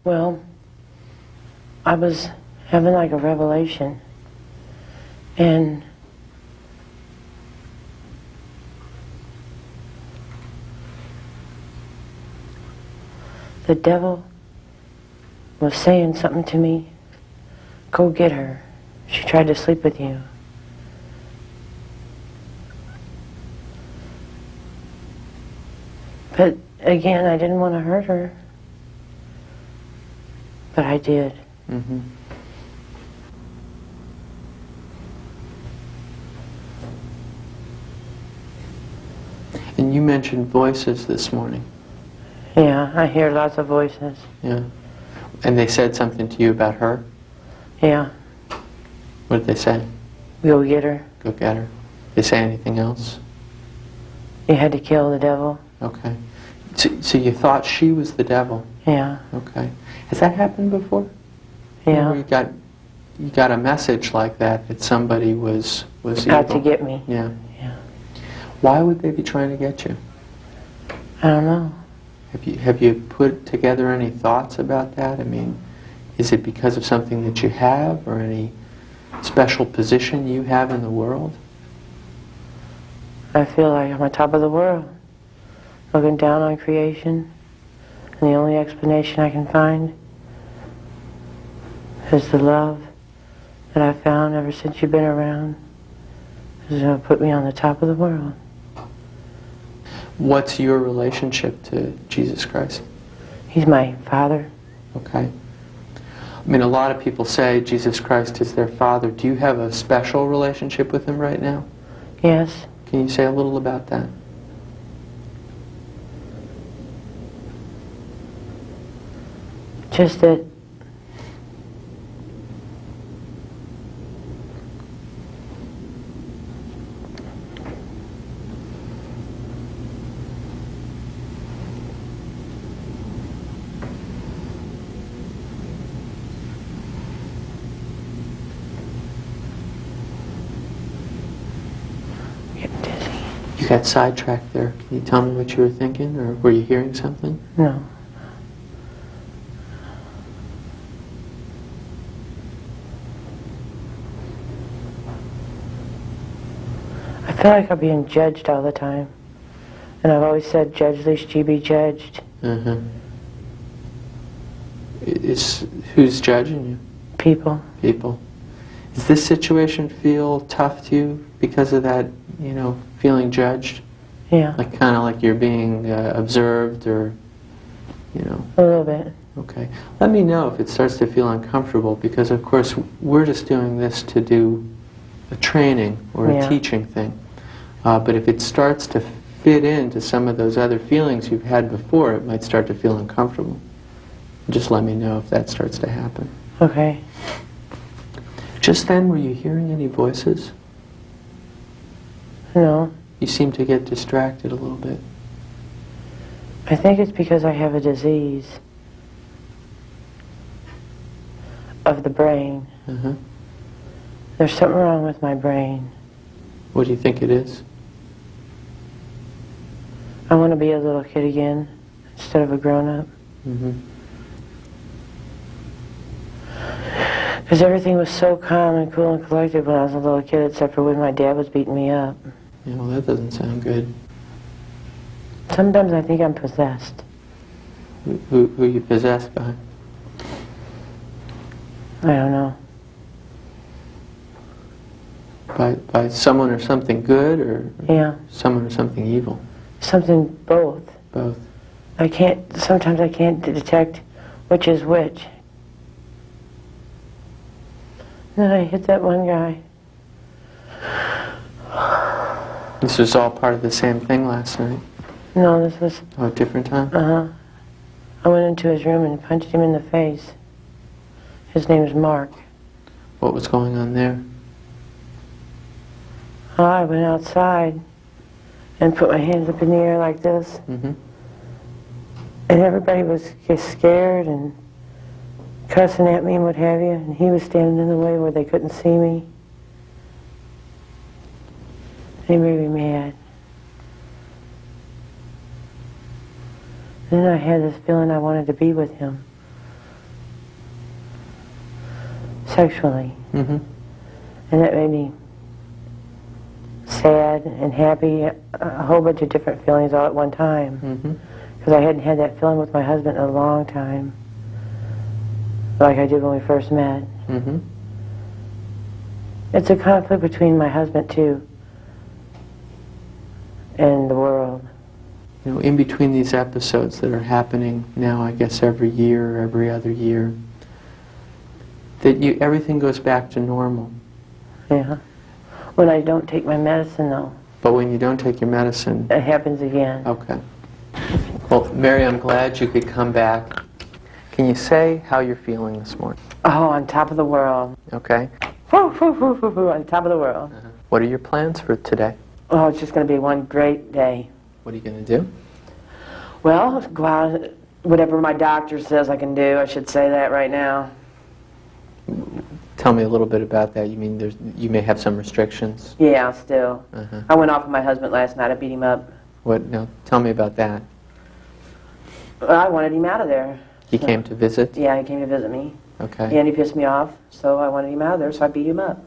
Well, I was having like a revelation, and the devil was saying something to me. Go get her. She tried to sleep with you. But again, I didn't want to hurt her. But I did. Mm-hmm. And you mentioned voices this morning. Yeah, I hear lots of voices. Yeah. And they said something to you about her? Yeah. What did they say? Go get her. Go get her. They say anything else? You had to kill the devil. Okay. So you thought she was the devil? Yeah. Okay. Has that happened before? Yeah. You got a message like that somebody was evil? Out to get me. Yeah. Yeah. Why would they be trying to get you? I don't know. Have you put together any thoughts about that? I mean, is it because of something that you have, or any special position you have in the world? I feel like I'm on top of the world, looking down on creation, and the only explanation I can find is the love that I've found ever since you've been around. Is going to put me on the top of the world. What's your relationship to Jesus Christ? He's my Father. Okay. I mean, a lot of people say Jesus Christ is their Father. Do you have a special relationship with Him right now? Yes. Can you say a little about that? Just that You got sidetracked there. Can you tell me what you were thinking, or were you hearing something? No. I feel like I'm being judged all the time. And I've always said, judge lest ye be judged. Uh-huh. Who's judging you? People. People. Does this situation feel tough to you because of that, feeling judged? Yeah. Like kind of like you're being observed, or, A little bit. Okay. Let me know if it starts to feel uncomfortable, because of course we're just doing this to do a training or a teaching thing. But if it starts to fit into some of those other feelings you've had before, it might start to feel uncomfortable. Just let me know if that starts to happen. Okay. Just then, were you hearing any voices? No. You seem to get distracted a little bit. I think it's because I have a disease of the brain. Uh-huh. There's something wrong with my brain. What do you think it is? I want to be a little kid again instead of a grown-up. Mm-hmm. Because everything was so calm and cool and collected when I was a little kid, except for when my dad was beating me up. Yeah, well, that doesn't sound good. Sometimes I think I'm possessed. Who are you possessed by? I don't know. By someone or something good, or Yeah. someone or something evil? Something both. Both. Sometimes I can't detect which is which. Then I hit that one guy. This was all part of the same thing last night? No, this was... Oh, a different time? Uh-huh. I went into his room and punched him in the face. His name's Mark. What was going on there? I went outside and put my hands up in the air like this. Mm-hmm. And everybody was scared and cussing at me and what have you. And he was standing in the way where they couldn't see me. He made me mad. Then I had this feeling I wanted to be with him. sexually. Mm-hmm. And that made me sad and happy, a whole bunch of different feelings all at one time. Mm-hmm. Because I hadn't had that feeling with my husband in a long time, like I did when we first met. Mm-hmm. It's a conflict between my husband, too, and the world. You know, in between these episodes that are happening now, I guess every year, every other year, that everything goes back to normal. Yeah. When I don't take my medicine, though. But when you don't take your medicine... It happens again. Okay. Well, Mary, I'm glad you could come back. Can you say how you're feeling this morning? Oh, on top of the world. Okay. Woo, woo, woo, woo, woo, on top of the world. What are your plans for today? Oh, it's just going to be one great day. What are you going to do? Well, go out, whatever my doctor says I can do, I should say that right now. Tell me a little bit about that. You mean you may have some restrictions? Yeah, still. Uh-huh. I went off with my husband last night. I beat him up. What? No, tell me about that. I wanted him out of there. He came to visit? Yeah, he came to visit me. Okay. And he pissed me off, so I wanted him out of there, so I beat him up.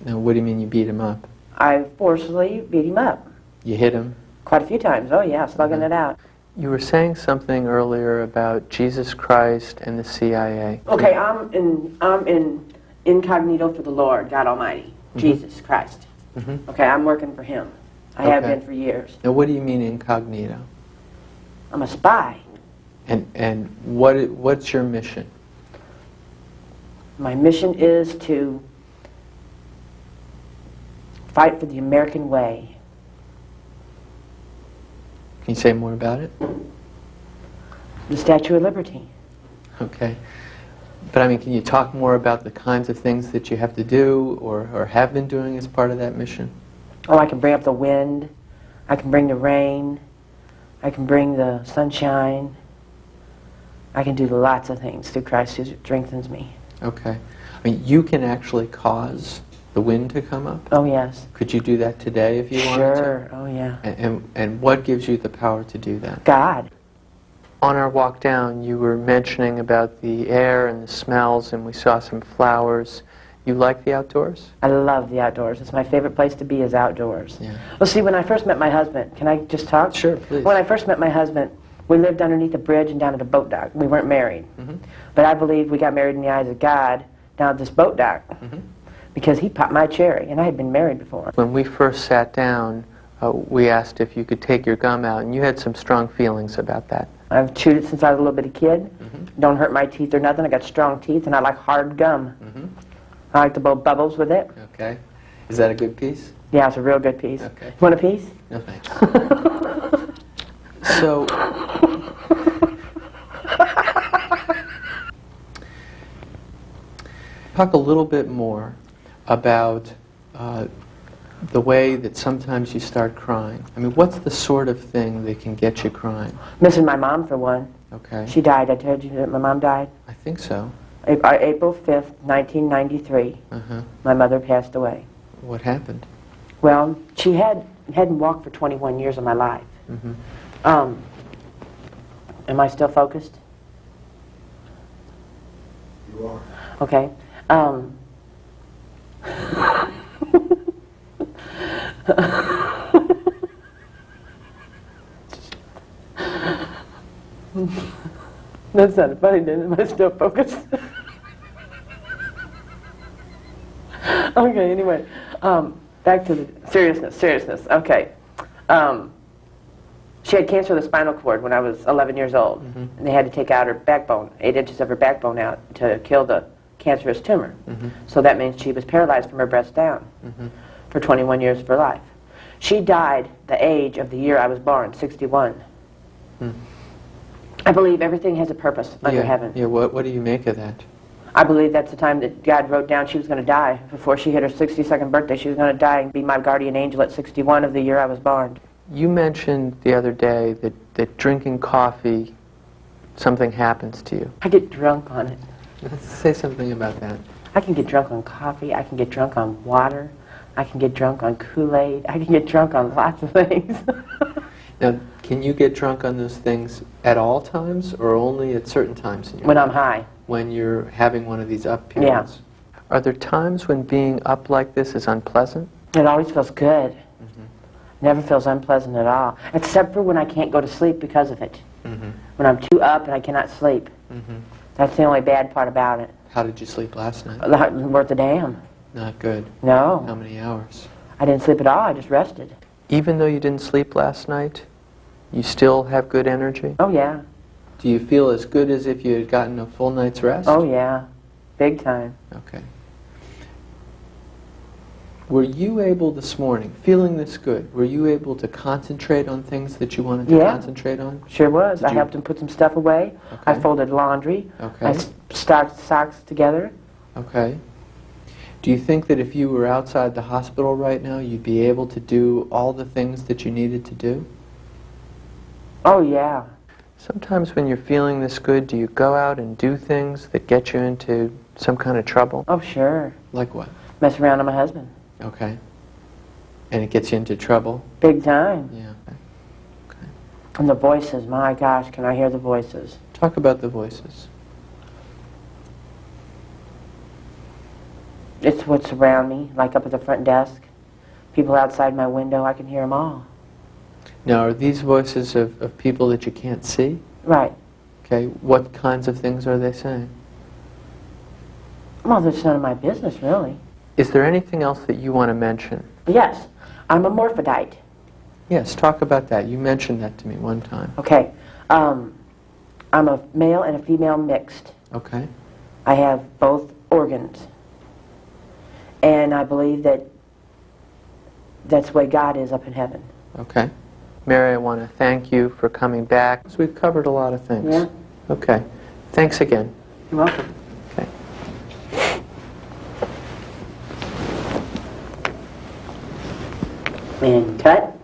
Now, what do you mean you beat him up? I forcibly beat him up. You hit him? Quite a few times. Oh, yeah, slugging it out. You were saying something earlier about Jesus Christ and the CIA. Okay, I'm in incognito for the Lord, God Almighty, Jesus Christ. Mm-hmm. Okay, I'm working for Him. I have Okay. been for years. Now, what do you mean incognito? I'm a spy. And what's your mission? My mission is to fight for the American way. Can you say more about it? The Statue of Liberty. Okay. But I mean, can you talk more about the kinds of things that you have to do or have been doing as part of that mission? Oh, I can bring up the wind. I can bring the rain. I can bring the sunshine. I can do lots of things through Christ who strengthens me. Okay. I mean, you can actually cause the wind to come up? Oh, yes. Could you do that today if you wanted to? Sure. Oh, yeah. And what gives you the power to do that? God. On our walk down, you were mentioning about the air and the smells, and we saw some flowers. You like the outdoors? I love the outdoors. It's my favorite place to be is outdoors. Yeah. Well, see, when I first met my husband, can I just talk? Sure, please. When I first met my husband, we lived underneath a bridge and down at a boat dock. We weren't married. Mm-hmm. But I believe we got married in the eyes of God down at this boat dock. Mm-hmm. Because he popped my cherry, and I had been married before. When we first sat down, we asked if you could take your gum out, and you had some strong feelings about that. I've chewed it since I was a little bitty kid. Mm-hmm. Don't hurt my teeth or nothing. I got strong teeth, and I like hard gum. Mm-hmm. I like to blow bubbles with it. Okay. Is that a good piece? Yeah, it's a real good piece. Okay. You want a piece? No, thanks. So, talk a little bit more about the way that sometimes you start crying. I mean, what's the sort of thing that can get you crying? Missing my mom, for one. Okay. She died. I told you that my mom died. I think so. April 5th, 1993. Uh-huh. My mother passed away. What happened? Well, she hadn't walked for 21 years of my life. Mm-hmm. Am I still focused? You are. Okay. That sounded funny, didn't it? Am I still focused? Okay, anyway. Back to the seriousness. Okay. She had cancer of the spinal cord when I was 11 years old. Mm-hmm. And they had to take out her backbone, 8 inches of her backbone out to kill the cancerous tumor. Mm-hmm. So that means she was paralyzed from her breast down Mm-hmm. for 21 years of her life. She died the age of the year I was born, 61. Mm. I believe everything has a purpose under heaven. Yeah, what do you make of that? I believe that's the time that God wrote down she was going to die. Before she hit her 62nd birthday, she was going to die and be my guardian angel at 61 of the year I was born. You mentioned the other day that drinking coffee, something happens to you. I get drunk on it. Say something about that. I can get drunk on coffee. I can get drunk on water. I can get drunk on Kool-Aid. I can get drunk on lots of things. Now, can you get drunk on those things at all times or only at certain times in your When life? I'm high. When you're having one of these up periods? Yeah. Are there times when being up like this is unpleasant? It always feels good. Never feels unpleasant at all, except for when I can't go to sleep because of it. When I'm too up and I cannot sleep. That's the only bad part about it. How did you sleep last night? Worth a damn. Not good. No. How many hours? I didn't sleep at all. I just rested. Even though you didn't sleep last night, you still have good energy? Oh, yeah. Do you feel as good as if you had gotten a full night's rest? Oh, yeah. Big time. Okay. Were you able this morning, feeling this good, were you able to concentrate on things that you wanted to concentrate on? Sure was. Did I helped him put some stuff away. Okay. I folded laundry. Okay. I starched socks together. Okay. Do you think that if you were outside the hospital right now, you'd be able to do all the things that you needed to do? Oh, yeah. Sometimes when you're feeling this good, do you go out and do things that get you into some kind of trouble? Oh, sure. Like what? Mess around on my husband. Okay. And it gets you into trouble? Big time. Yeah. Okay. And the voices, my gosh, can I hear the voices? Talk about the voices. It's what's around me, like up at the front desk. People outside my window, I can hear them all. Now, are these voices of people that you can't see? Right. Okay. What kinds of things are they saying? Well, that's none of my business, really. Is there anything else that you want to mention? Yes, I'm a morphodite. Yes, talk about that. You mentioned that to me one time. Okay. I'm a male and a female mixed. Okay. I have both organs. And I believe that that's the way God is up in heaven. Okay. Mary, I want to thank you for coming back. So we've covered a lot of things. Yeah. Okay. Thanks again. You're welcome. Okay. And cut.